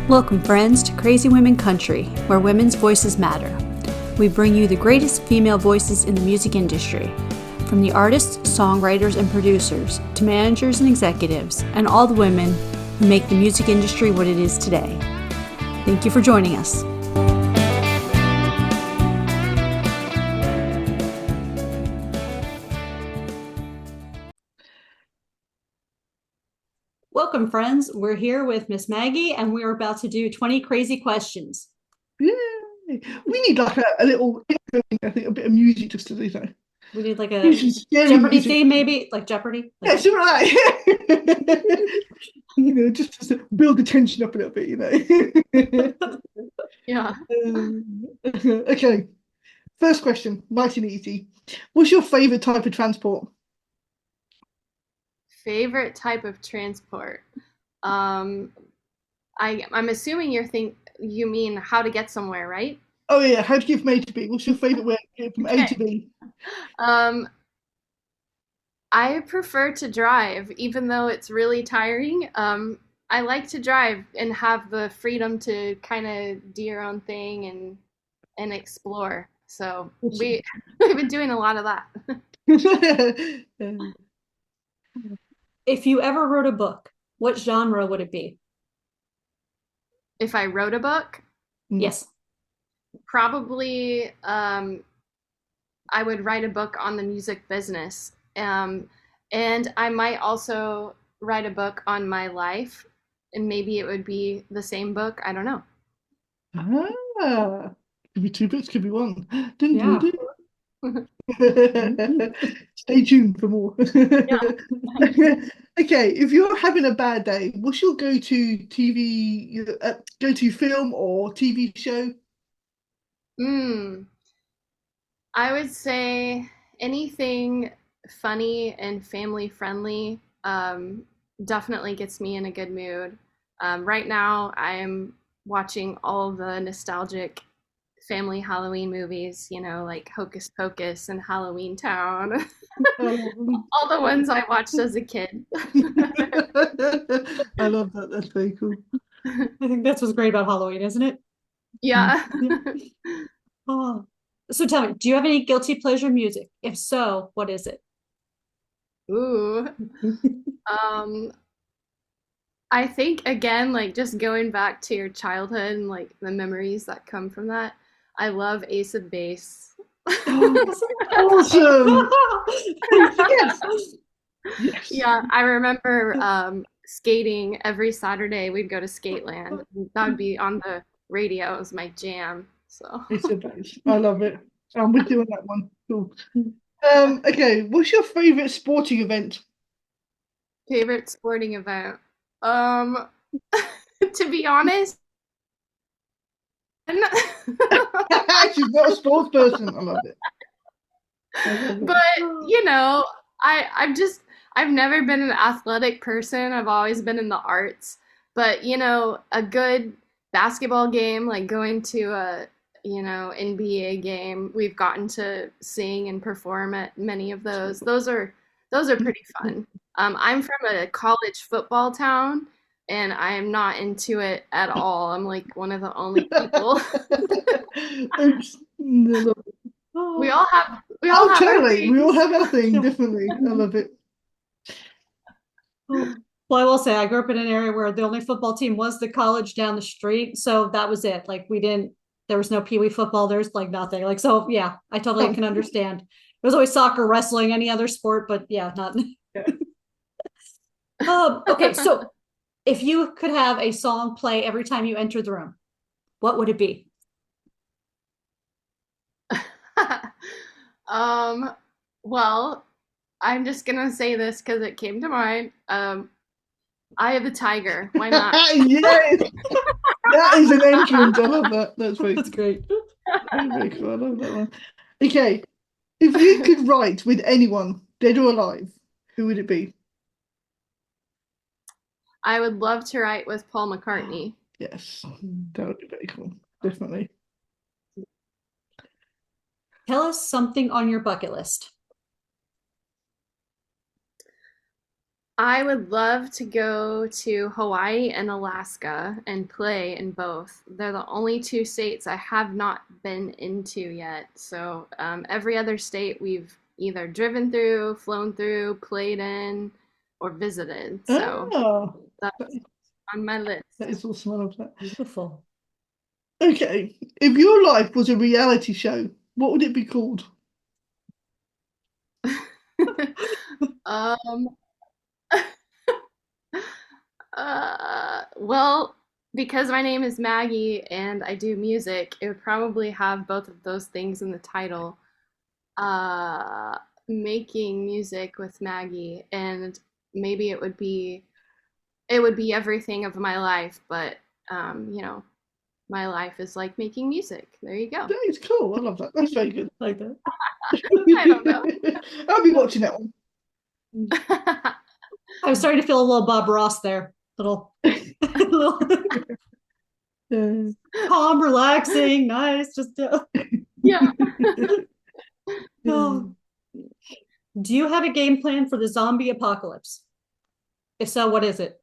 Welcome, friends, to Crazy Women Country, where women's voices matter. We bring you the greatest female voices in the music industry, from the artists, songwriters, and producers, to managers and executives, and all the women who make the music industry what it is today. Thank you for joining us. Welcome, friends. We're here with Miss Maggie, and we are about to do 20 crazy questions. Yay! We need like a little intro thing, I think, a bit of music just to do that. We need like a Usually scary Jeopardy music. theme, maybe? Like Jeopardy? Yeah, something like that. Just to build the tension up a little bit, Yeah. Okay, first question, nice and easy. What's your favorite type of transport? Favorite type of transport? I'm assuming you mean how to get somewhere, right? Oh yeah, how do you get from A to B? What's your favorite way to get from A to B? Um, I prefer to drive, even though it's really tiring. I like to drive and have the freedom to kind of do your own thing and explore. So we've been doing a lot of that. If you ever wrote a book, what genre would it be? If I wrote a book, Yes. probably I would write a book on the music business. And I might also write a book on my life, and maybe it would be the same book. I don't know. Could be two books, could be one. Dun, dun, Yeah. dun. Stay tuned for more. Okay, if you're having a bad day, what's your go-to TV, go-to film or TV show? Hmm. I would say anything funny and family friendly definitely gets me in a good mood. Right now, I'm watching all the nostalgic family Halloween movies, like Hocus Pocus and Halloween Town, all the ones I watched as a kid. I love that. That's very cool. I think that's what's great about Halloween, isn't it? Yeah. Oh. So tell me, do you have any guilty pleasure music? If so, what is it? Ooh. Um, I think again, like just going back to your childhood and like the memories that come from that. I love Ace of Base. Awesome. Yes. Yes. Yeah, I remember skating every Saturday. We'd go to Skateland. That would be on the radio. It was my jam. So, It's a base. I love it. I'm with you on that one. Cool. Okay, what's your favorite sporting event? favorite sporting event. Um, to be honest, She's not a sports person. I love it. but I've never been an athletic person. I've always been in the arts. But a good basketball game, like going to a NBA game, we've gotten to sing and perform at many of those. Those are pretty fun. I'm from a college football town, and I'm not into it at all. I'm like one of the only people. Oops. No, We all have oh, our totally. We all things. have our thing, definitely. I love it. Well, I will say I grew up in an area where the only football team was the college down the street. So that was it. Like there was no Pee Wee football. There's like nothing. Like, so yeah, I totally Oh, can understand. It was always soccer, wrestling, any other sport, but yeah, not. yeah. Okay, so if you could have a song play every time you enter the room, what would it be? um, well, I'm just gonna say this because it came to mind. Eye of the Tiger. Why not? Yes, that is an entrance. I love that. That's very, That's great. very cool. I love that one. Okay, if you could write with anyone, dead or alive, who would it be? I would love to write with Paul McCartney. Yes, that would be very cool. Definitely. Tell us something on your bucket list. I would love to go to Hawaii and Alaska and play in both. They're the only two states I have not been into yet. So every other state we've either driven through, flown through, played in, or visited. So Oh, that's on my list. that is awesome. I love that. Beautiful. Okay, if your life was a reality show, what would it be called? um, well, because my name is Maggie and I do music, it would probably have both of those things in the title. Uh, Making music with Maggie, and maybe it would be everything of my life, but you know, my life is like making music. There you go. That is cool. I love that. That's very good. Like that. I don't know. I'll be watching that one. I was starting to feel a little Bob Ross there. Little, little calm, relaxing, nice. Just Yeah. oh. Do you have a game plan for the zombie apocalypse? If so, what is it?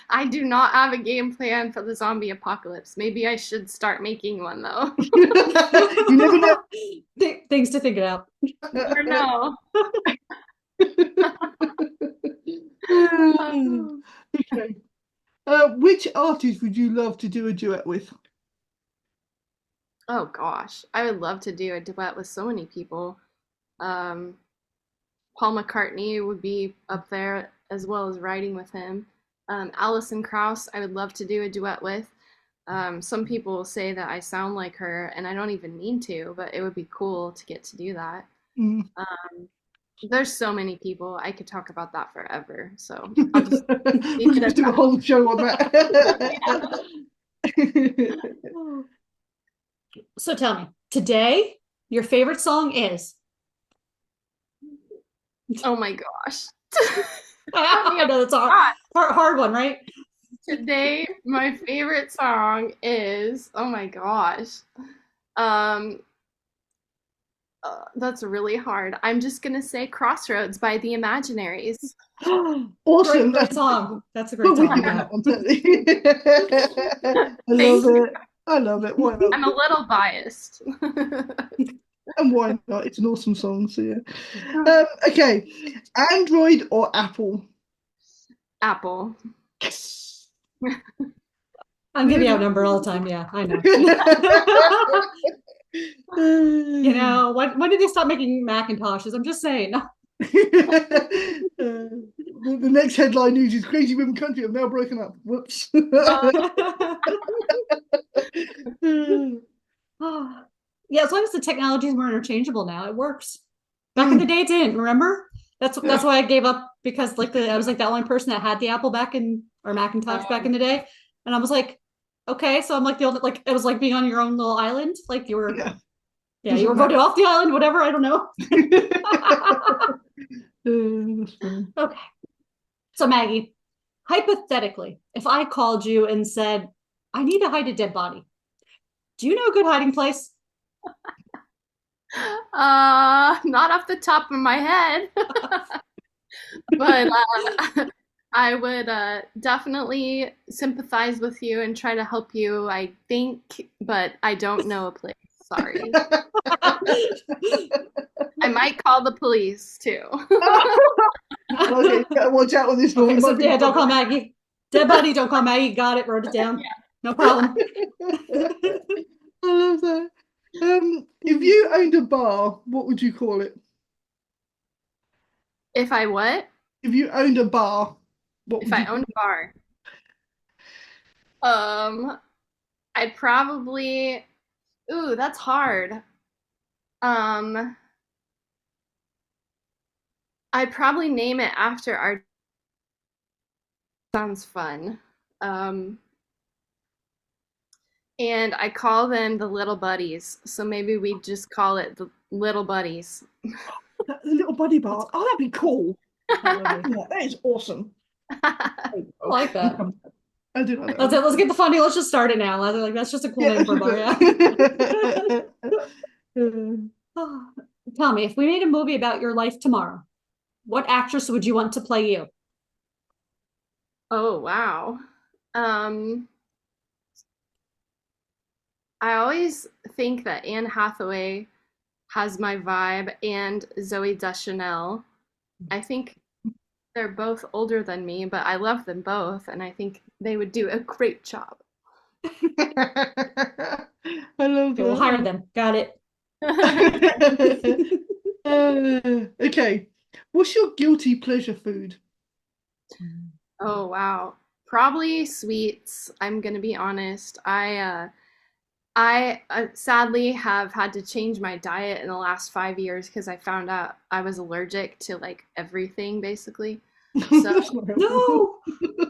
I do not have a game plan for the zombie apocalypse. Maybe I should start making one though. You never know. Things to think about. Never know. Okay. Which artist would you love to do a duet with? Oh gosh, I would love to do a duet with so many people. Um, Paul McCartney would be up there as well as writing with him. Alison Krauss, I would love to do a duet with. Some people say that I sound like her, and I don't even mean to, but it would be cool to get to do that. Mm. There's so many people. I could talk about that forever. So I'll just We could just do a whole show on that. So tell me, today, your favorite song is? Oh my gosh. I know that's a hard one, right? Today, my favorite song is, oh my gosh. That's really hard. I'm just gonna say Crossroads by the Imaginaries. Awesome. Great song. That's a great But we song. can have that one, totally. I love it. I love it. Why not? I'm a little biased. And why not? It's an awesome song. So yeah. Okay. Android or Apple? Apple. Yes. I'm giving out number all the time. Yeah, I know. You know, when did they stop making Macintoshes? I'm just saying. The next headline news is crazy women country have now broken up. Whoops. Yeah, as long as the technologies were interchangeable now, it works. Back in the day, it didn't. Remember? That's why I gave up, because like I was like the only person that had the Apple back in, or Macintosh back in the day, and I was like, okay, so I'm like the only, like it was like being on your own little island, like you were, you were voted off the island, whatever. I don't know. Okay, so Maggie, hypothetically, if I called you and said, I need to hide a dead body, do you know a good hiding place? Not off the top of my head. But I would definitely sympathize with you and try to help you, I think, but I don't know a place. Sorry. I might call the police too. Okay, watch out on this one. Okay, so yeah, don't call Maggie. Dead body, don't call Maggie. Got it, wrote it down. Yeah. No problem. I love that. If you owned a bar, what would you call it? If I what? If you owned a bar, what If would I you owned a bar, I'd probably. Ooh, that's hard. I'd probably name it after our. Sounds fun. And I call them the Little Buddies, so maybe we just call it the Little Buddies. The little buddy bar. Oh, that'd be cool. Yeah, that is awesome. I like that. I do like that. That's it. Let's get the funding. Let's just start it now. Like that's just a cool name for a bar. Yeah. Tell me, if we made a movie about your life tomorrow, What actress would you want to play you? Oh, wow. I always think that Anne Hathaway has my vibe, and Zoe Deschanel. I think they're both older than me, but I love them both, and I think they would do a great job. I love We'll hire that. them. Got it. Okay. What's your guilty pleasure food? Oh, wow. Probably sweets. I'm gonna be honest. I sadly have had to change my diet in the last 5 years because I found out I was allergic to like everything basically. So That's not helpful. No.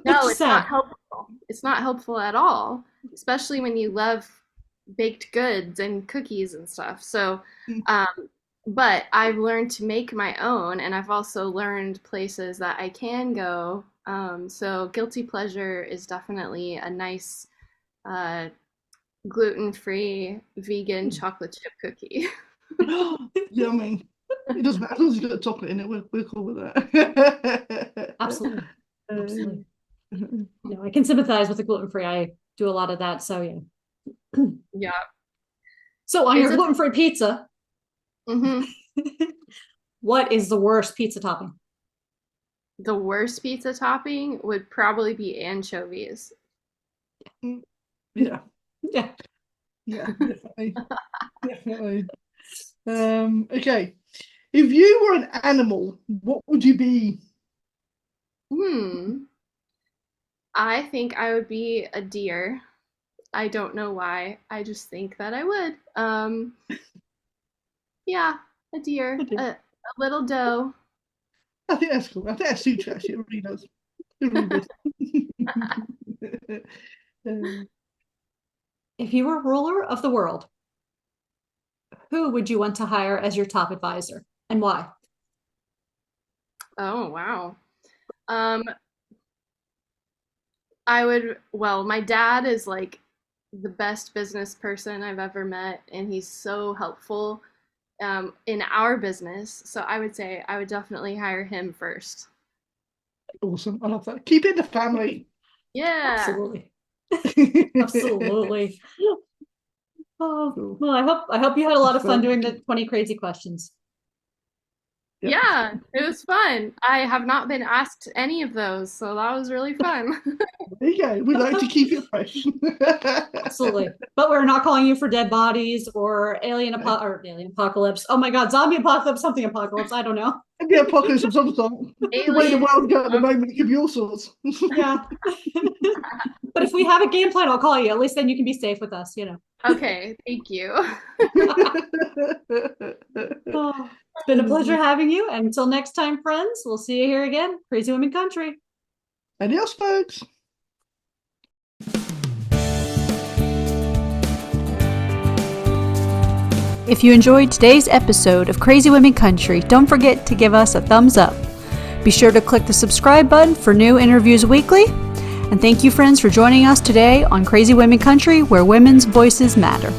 no, it's not Sad. helpful. It's not helpful at all, especially when you love baked goods and cookies and stuff. So, um, but I've learned to make my own, and I've also learned places that I can go. So guilty pleasure is definitely a nice uh, gluten-free vegan chocolate chip cookie. Yummy. It doesn't matter as long as you've got chocolate in it. We're cool with that. Absolutely. Absolutely. No, I can sympathize with the gluten-free. I do a lot of that. So yeah. Yeah. So on Is your it- gluten-free pizza, hmm what is the worst pizza topping? The worst pizza topping would probably be anchovies. Yeah. Yeah. Yeah, definitely. Definitely. Okay. If you were an animal, what would you be? I think I would be a deer. I don't know why. I just think that I would. Yeah, a deer, A deer. a little doe. I think that's cool. I think that's suits you, actually. It really does. It really does. If you were ruler of the world, who would you want to hire as your top advisor and why? Oh, wow. Um, well, my dad is like the best business person I've ever met, and he's so helpful in our business. So I would say I would definitely hire him first. Awesome. I love that. Keep it in the family. Yeah. Absolutely. Absolutely. Oh, Cool. well, I hope you had a lot of fun That's doing fun. the 20 crazy questions. Yep. Yeah, it was fun. I have not been asked any of those, so that was really fun. There you go. We like to keep it fresh. Absolutely. But we're not calling you for dead bodies or alien apocalypse. Oh my God, zombie apocalypse, something apocalypse. I don't know. Maybe apocalypse of some sort. The way the Alien. world's going at the moment, it could be all sorts. Yeah. But if we have a game plan, I'll call you. At least then you can be safe with us, you know. Okay, thank you. Oh, it's been a pleasure having you. And until next time, friends, we'll see you here again. Crazy Women Country. Adios, folks. If you enjoyed today's episode of Crazy Women Country, don't forget to give us a thumbs up. Be sure to click the subscribe button for new interviews weekly. And thank you, friends, for joining us today on Crazy Women Country, where women's voices matter.